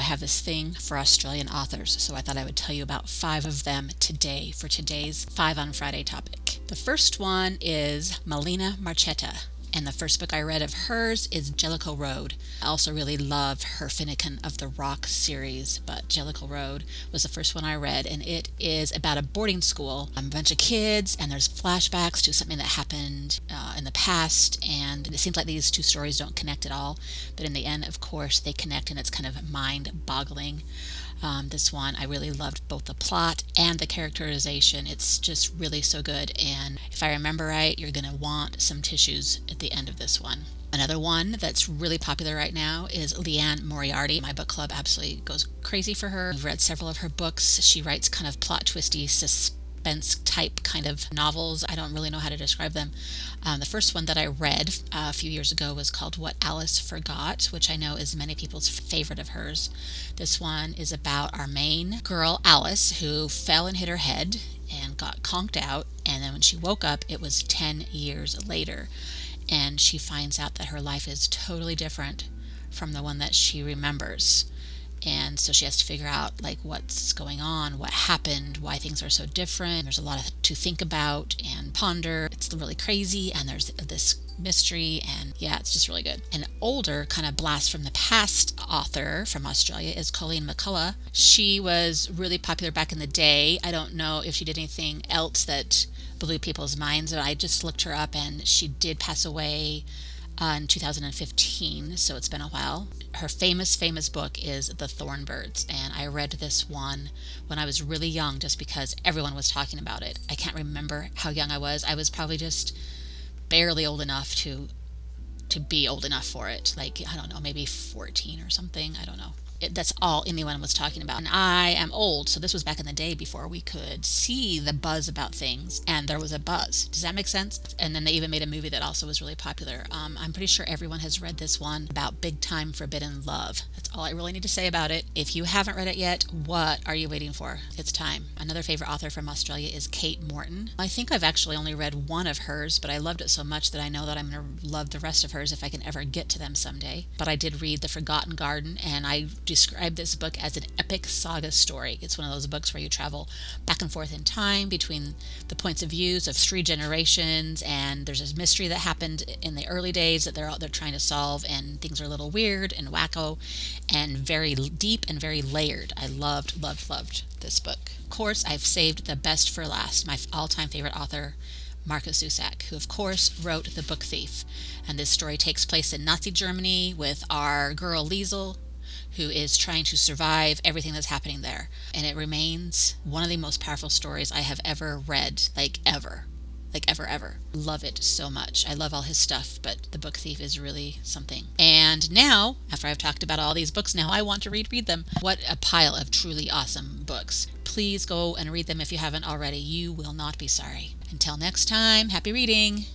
have this thing for Australian authors, so I thought I would tell you about 5 of them today for today's 5 on Friday topic. The first one is Melina Marchetta, and the first book I read of hers is Jellico Road. I also really love her Finnegan of the Rock series, but Jellico Road was the first one I read, and it is about a boarding school, a bunch of kids, and there's flashbacks to something that happened in the past, and it seems like these 2 stories don't connect at all, but in the end, of course, they connect, and it's kind of mind-boggling. This one, I really loved both the plot and the characterization. It's just really so good, and if I remember right, you're going to want some tissues at the end of this one. Another one that's really popular right now is Leanne Moriarty. My book club absolutely goes crazy for her. I've read several of her books. She writes kind of plot twisty, suspense type kind of novels. I don't really know how to describe them. The first one that I read a few years ago was called What Alice Forgot, which I know is many people's favorite of hers. This one is about our main girl, Alice, who fell and hit her head and got conked out, and then when she woke up, it was 10 years later, and she finds out that her life is totally different from the one that she remembers. And so she has to figure out like what's going on, what happened, why things are so different. There's a lot to think about and ponder. It's really crazy, and there's this mystery, and yeah, it's just really good. An older kind of blast from the past author from Australia is Colleen McCullough. She was really popular back in the day. I don't know if she did anything else that blew people's minds, but I just looked her up, and she did pass away in 2015, so it's been a while. Her famous book is The Thorn Birds, and I read this one when I was really young just because everyone was talking about it. I can't remember how young I was. I was probably just barely old enough to be old enough for it. Like, I don't know, maybe 14 or something. I don't know. That's all anyone was talking about. And I am old, so this was back in the day before we could see the buzz about things, and there was a buzz. Does that make sense? And then they even made a movie that also was really popular. I'm pretty sure everyone has read this one about big time forbidden love. That's all I really need to say about it. If you haven't read it yet, what are you waiting for? It's time. Another favorite author from Australia is Kate Morton. I think I've actually only read one of hers, but I loved it so much that I know that I'm going to love the rest of hers if I can ever get to them someday. But I did read The Forgotten Garden, and I describe this book as an epic saga story. It's one of those books where you travel back and forth in time between the points of views of 3 generations, and there's this mystery that happened in the early days that they're trying to solve, and things are a little weird and wacko and very deep and very layered. I loved this book. Of course, I've saved the best for last, my all-time favorite author, Markus Zusak, who of course wrote The Book Thief. And this story takes place in Nazi Germany with our girl Liesel, who is trying to survive everything that's happening there. And it remains one of the most powerful stories I have ever read, like ever. Love it so much. I love all his stuff, but The Book Thief is really something. And now, after I've talked about all these books, now I want to read them. What a pile of truly awesome books. Please go and read them if you haven't already. You will not be sorry. Until next time, happy reading!